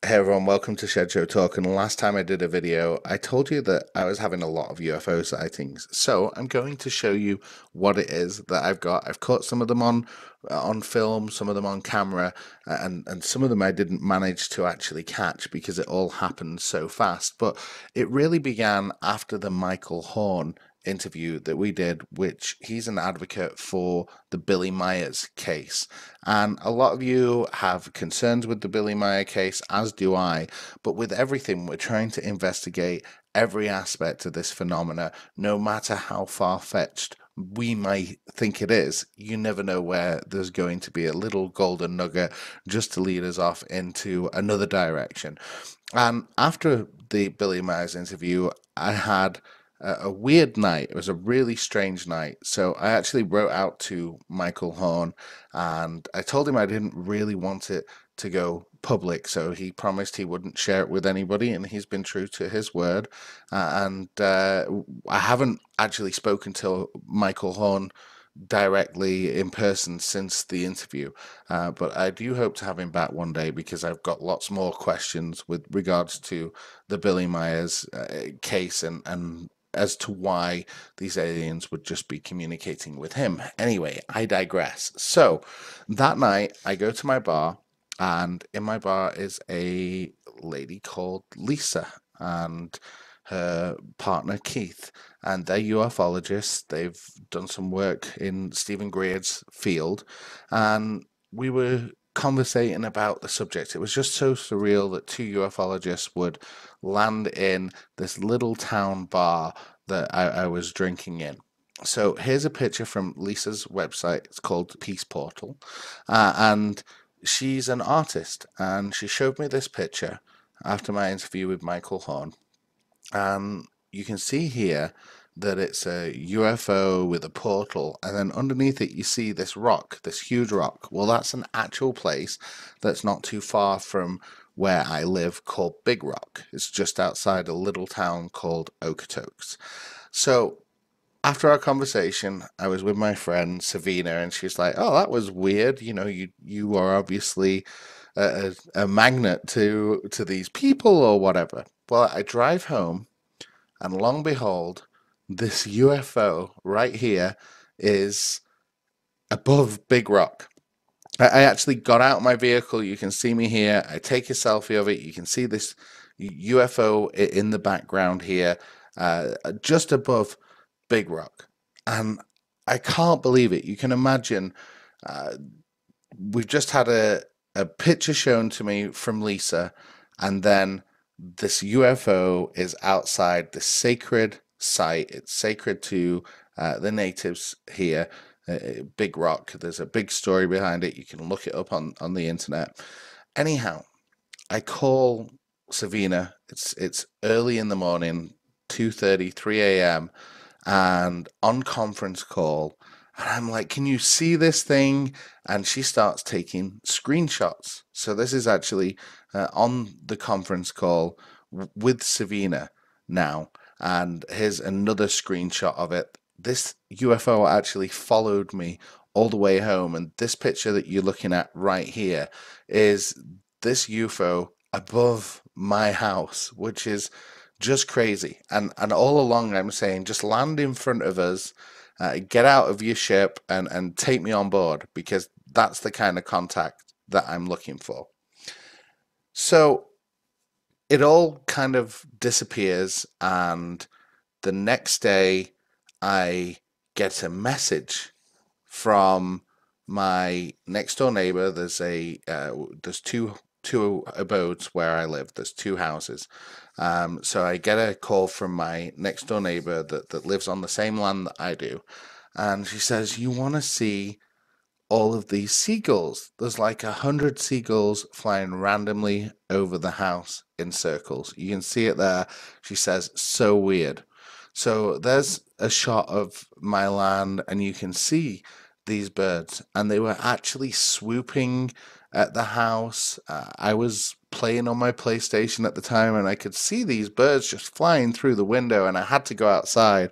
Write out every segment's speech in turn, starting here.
Hey everyone, welcome to Shed Show Talk. And last time I did a video, I told you that I was having a lot of UFO sightings. So I'm going to show you what it is that I've got. I've caught some of them on film, some of them on camera, and some of them I didn't manage to actually catch because it all happened so fast. But it really began after the Michael Horn interview that we did, which he's an advocate for the Billy Myers case. And a lot of you have concerns with the Billy Meyer case, as do I. But with everything, we're trying to investigate every aspect of this phenomena, no matter how far-fetched we might think it is. You never know where there's going to be a little golden nugget just to lead us off into another direction. And after the Billy Myers interview, I had a weird night. It was a really strange night. So I actually wrote out to Michael Horn and I told him I didn't really want it to go public. So he promised he wouldn't share it with anybody, and he's been true to his word. And I haven't actually spoken to Michael Horn directly in person since the interview. But I do hope to have him back one day because I've got lots more questions with regards to the Billy Myers case and as to why these aliens would just be communicating with him. Anyway, I digress. So that night, I go to my bar, and in my bar is a lady called Lisa and her partner Keith, and they're ufologists. They've done some work in Stephen Greer's field, and we were conversating about the subject. It was just so surreal that two ufologists would land in this little town bar that I was drinking in. So here's a picture from Lisa's website. It's called Peace Portal, and she's an artist. And she showed me this picture after my interview with Michael Horn. And you can see here that it's a UFO with a portal, and then underneath it you see this rock, this huge rock. Well, that's an actual place that's not too far from where I live called Big Rock. It's just outside a little town called Okotoks. So after our conversation, I was with my friend Savina, and she's like, "Oh, that was weird. You are obviously a magnet to these people or whatever." Well, I drive home, and long behold, this UFO right here is above Big Rock. I actually got out of my vehicle. You can see me here. I take a selfie of it. You can see this UFO in the background here, just above Big Rock. And I can't believe it. You can imagine, uh, we've just had a picture shown to me from Lisa, and then this UFO is outside the sacred site. It's sacred to the natives here, Big Rock. There's a big story behind it. You can look it up on the internet. Anyhow, I call Savina. It's early in the morning, 2:30, 3 a.m., and on conference call, and I'm like, "Can you see this thing?" And she starts taking screenshots. So this is actually on the conference call with Savina now. And here's another screenshot of it. This UFO actually followed me all the way home. And this picture that you're looking at right here is this UFO above my house, which is just crazy. And all along I'm saying, just land in front of us, get out of your ship and take me on board, because that's the kind of contact that I'm looking for. So it all kind of disappears, and the next day I get a message from my next door neighbor. There's two abodes where I live. There's two houses. So I get a call from my next door neighbor that lives on the same land that I do, and she says, "You want to see all of these seagulls? There's like 100 seagulls flying randomly over the house in circles. You can see it there." She says, "So weird." So there's a shot of my land, and you can see these birds, and they were actually swooping at the house. I was playing on my PlayStation at the time, and I could see these birds just flying through the window, and I had to go outside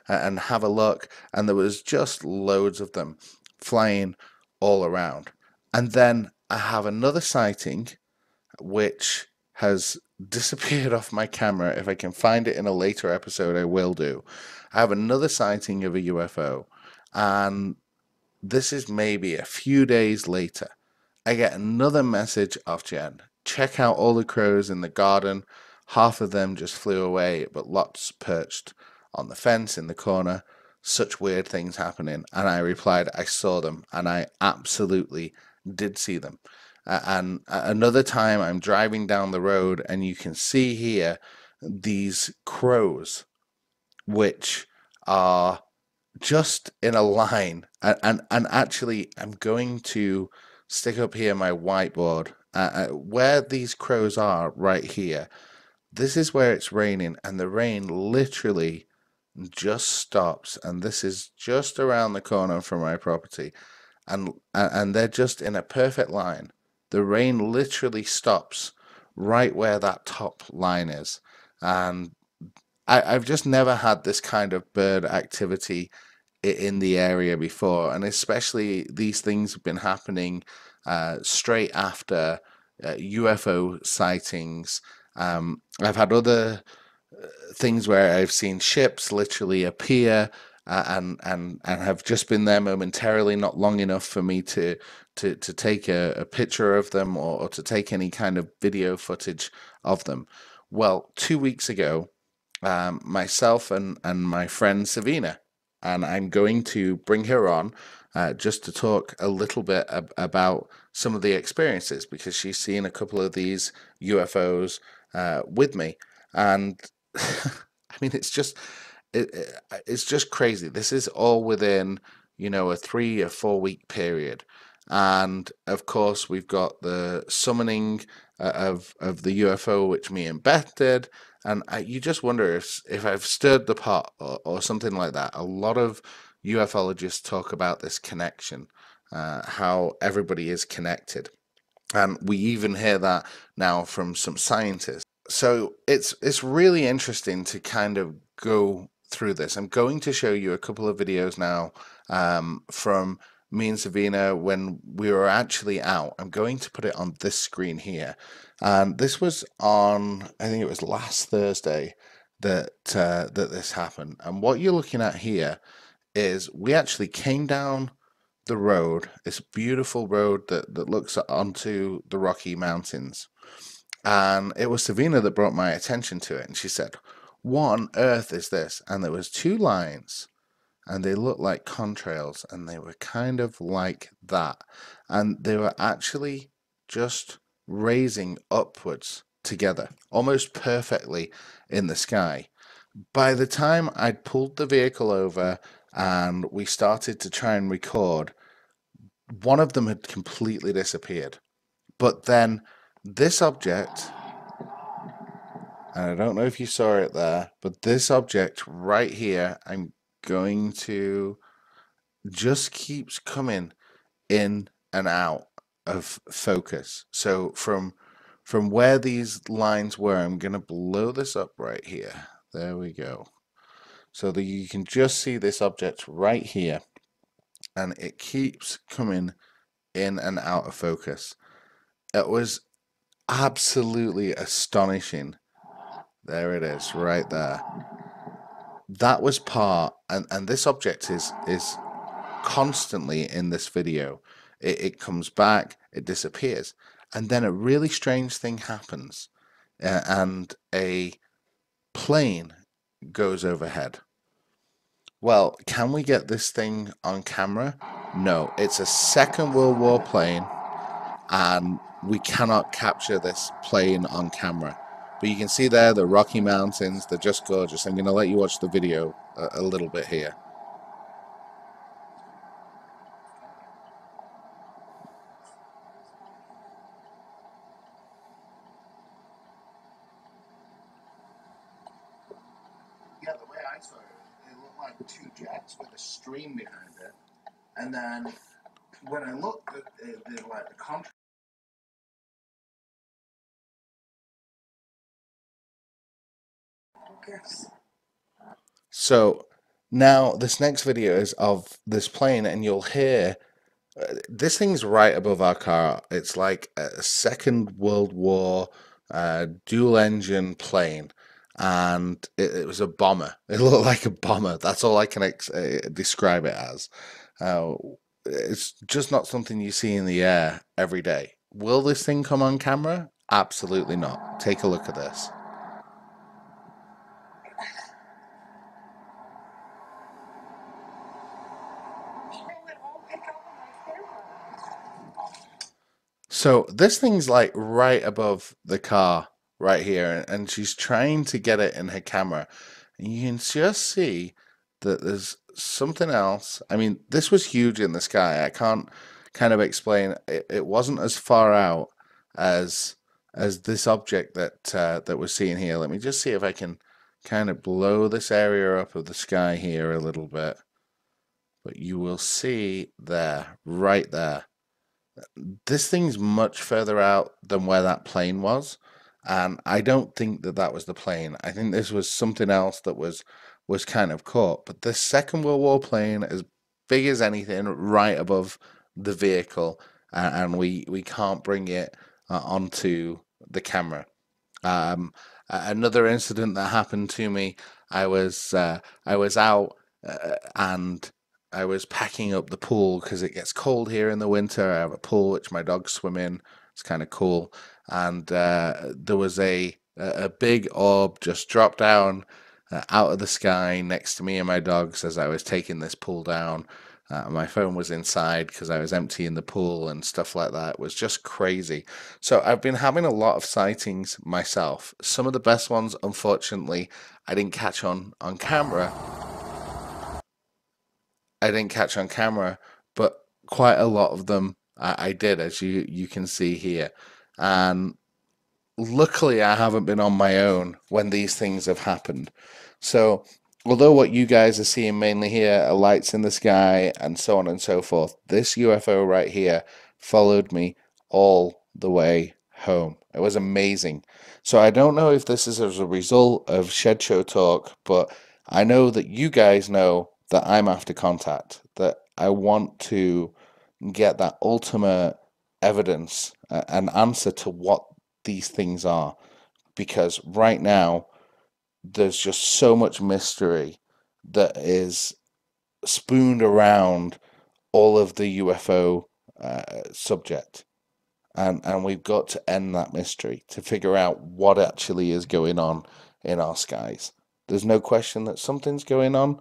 and have a look, and there was just loads of them flying all around. And then I have another sighting, which has disappeared off my camera. If I can find it in a later episode, I will do. I have another sighting of a UFO, and this is maybe a few days later. I get another message off Jen. Check out all the crows in the garden. Half of them just flew away, but lots perched on the fence in the corner. Such weird things happening. And I replied, I saw them, and I absolutely did see them. And another time, I'm driving down the road, and you can see here these crows, which are just in a line. And actually, I'm going to stick up here my whiteboard where these crows are right here. This is where it's raining, and the rain literally just stops. And this is just around the corner from my property, and they're just in a perfect line. The rain literally stops right where that top line is, and I've just never had this kind of bird activity in the area before, and especially these things have been happening straight after UFO sightings. I've had other things where I've seen ships literally appear and have just been there momentarily, not long enough for me to take a picture of them or to take any kind of video footage of them. Well, 2 weeks ago, myself and my friend Savina, and I'm going to bring her on just to talk a little bit about some of the experiences, because she's seen a couple of these UFOs with me, and I mean it's just crazy. This is all within a 3 or 4 week period, and of course we've got the summoning of the UFO, which me and Beth did. And you just wonder if I've stirred the pot or something like that. A lot of ufologists talk about this connection, how everybody is connected. And we even hear that now from some scientists. So it's really interesting to kind of go through this. I'm going to show you a couple of videos now from me and Savina when we were actually out. I'm going to put it on this screen here. And this was on, I think it was last Thursday that that this happened. And what you're looking at here is we actually came down the road, this beautiful road that looks onto the Rocky Mountains. And it was Savina that brought my attention to it. And she said, what on earth is this? And there was two lines, and they looked like contrails, and they were kind of like that. And they were actually just raising upwards together, almost perfectly in the sky. By the time I'd pulled the vehicle over and we started to try and record, one of them had completely disappeared. But then this object, and I don't know if you saw it there, but this object right here, I'm going to just keeps coming in and out of focus. So from where these lines were, I'm going to blow this up right here. There we go. So that you can just see this object right here, and it keeps coming in and out of focus. It was absolutely astonishing. There it is, right there. That was part, and this object is constantly in this video. It comes back, it disappears, and then a really strange thing happens, and a plane goes overhead. Well, can we get this thing on camera? No, it's a Second World War plane, and we cannot capture this plane on camera. But you can see there the Rocky Mountains, they're just gorgeous. I'm going to let you watch the video a little bit here. Yeah, the way I saw it, it looked like two jets with a stream behind it. And then when I looked at the contrast. So now this next video is of this plane, and you'll hear this thing's right above our car. It's like a Second World War dual engine plane, and it was a bomber. It looked like a bomber. That's all I can describe it as. Uh, it's just not something you see in the air every day. Will this thing come on camera? Absolutely not. Take a look at this. So this thing's like right above the car right here, and she's trying to get it in her camera. And you can just see that there's something else. I mean, this was huge in the sky. I can't kind of explain. It wasn't as far out as this object that we're seeing here. Let me just see if I can kind of blow this area up of the sky here a little bit. But you will see there, right there, this thing's much further out than where that plane was, and I don't think that that was the plane. I think this was something else that was kind of caught. But this Second World War plane, as big as anything, right above the vehicle, and we can't bring it onto the camera. Um, Another incident that happened to me, I was out and I was packing up the pool because it gets cold here in the winter. I have a pool which my dogs swim in. It's kind of cool, and there was a big orb just dropped down out of the sky next to me and my dogs as I was taking this pool down. My phone was inside because I was emptying the pool and stuff like that. It was just crazy. So I've been having a lot of sightings myself. Some of the best ones, unfortunately, I didn't catch on camera. I didn't catch on camera, but quite a lot of them I did, as you can see here. And luckily, I haven't been on my own when these things have happened. So, although what you guys are seeing mainly here are lights in the sky and so on and so forth, this UFO right here followed me all the way home. It was amazing. So, I don't know if this is as a result of Shed Show Talk, but I know that you guys know that I'm after contact, that I want to get that ultimate evidence, an answer to what these things are, because right now there's just so much mystery that is spooned around all of the UFO subject, and we've got to end that mystery to figure out what actually is going on in our skies. There's no question that something's going on.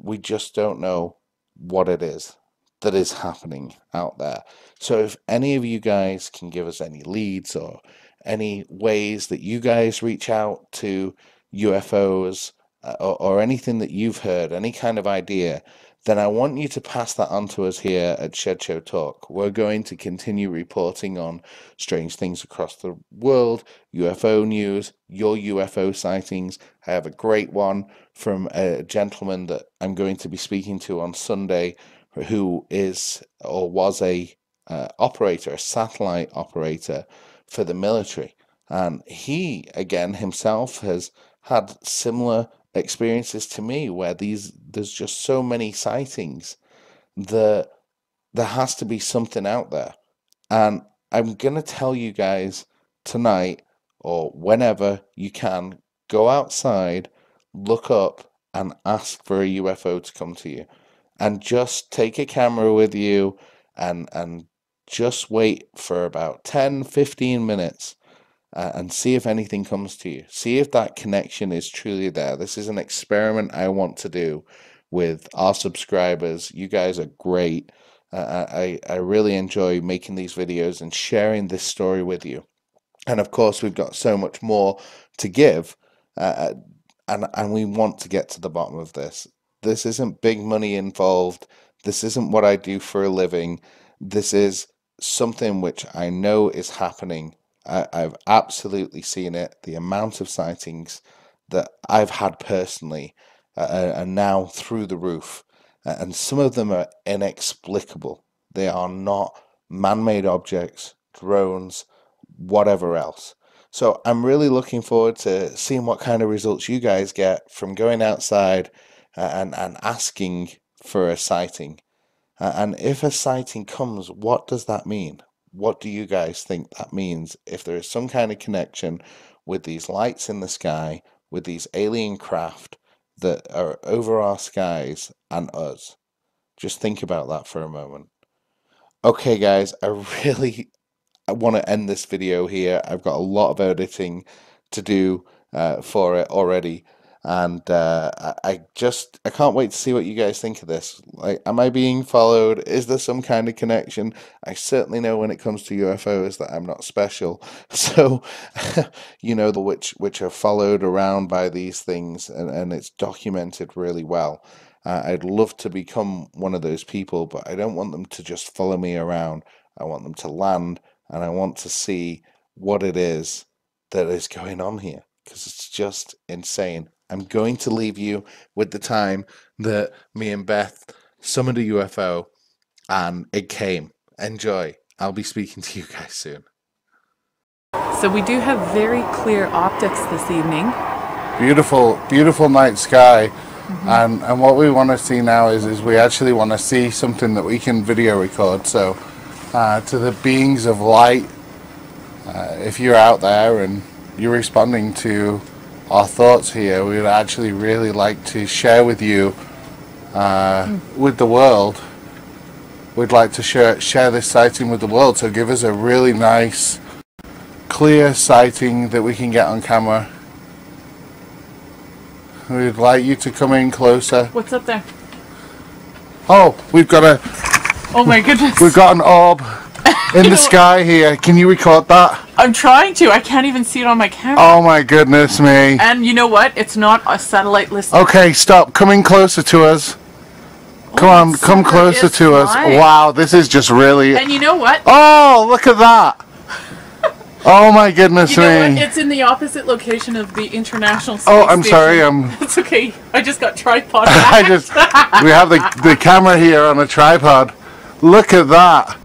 We just don't know what it is that is happening out there. So if any of you guys can give us any leads or any ways that you guys reach out to UFOs, or anything that you've heard, any kind of idea, then I want you to pass that on to us here at Shed Show Talk. We're going to continue reporting on strange things across the world, UFO news, your UFO sightings. I have a great one from a gentleman that I'm going to be speaking to on Sunday, who is or was a operator, a satellite operator for the military. And he, again, himself has had similar experiences to me where there's just so many sightings that there has to be something out there. And I'm going to tell you guys tonight or whenever you can, go outside, look up, and ask for a UFO to come to you. And just take a camera with you and just wait for about 10, 15 minutes and see if anything comes to you. See if that connection is truly there. This is an experiment I want to do with our subscribers. You guys are great. I really enjoy making these videos and sharing this story with you. And of course, we've got so much more to give, uh, and we want to get to the bottom of this. This isn't big money involved. This isn't what I do for a living. This is something which I know is happening. I've absolutely seen it. The amount of sightings that I've had personally are now through the roof, and some of them are inexplicable. They are not man-made objects, drones, whatever else. So I'm really looking forward to seeing what kind of results you guys get from going outside and asking for a sighting. And if a sighting comes, what does that mean? what do you guys think that means? If there is some kind of connection with these lights in the sky, with these alien craft that are over our skies and us. Just think about that for a moment. Okay, guys, I want to end this video here. I've got a lot of editing to do for it already, and I can't wait to see what you guys think of this. Like, am I being followed? Is there some kind of connection? I certainly know when it comes to UFOs that I'm not special. So, you know, the which are followed around by these things, and it's documented really well. I'd love to become one of those people, but I don't want them to just follow me around. I want them to land, and I want to see what it is that is going on here, because it's just insane. I'm going to leave you with the time that me and Beth summoned a UFO, and it came. Enjoy. I'll be speaking to you guys soon. So we do have very clear optics this evening. Beautiful, beautiful night sky. And what we want to see now is we actually want to see something that we can video record. So to the beings of light, if you're out there and you're responding to our thoughts here, we would actually really like to share with you, with the world. We'd like to share this sighting with the world. So give us a really nice, clear sighting that we can get on camera. We'd like you to come in closer. What's up there? Oh, we've got a... Oh my goodness. We've got an orb in the sky here. Can you record that? I'm trying to. I can't even see it on my camera. Oh my goodness me. And you know what? It's not a satellite listed. Okay, stop. Come in closer to us. Come on, come closer to us. Wow, this is just really... And you know what? Oh, look at that. Oh my goodness you know me. What? It's in the opposite location of the International Space Oh, I'm Station. sorry. It's okay. I just got tripod. We have the camera here on a tripod. Look at that.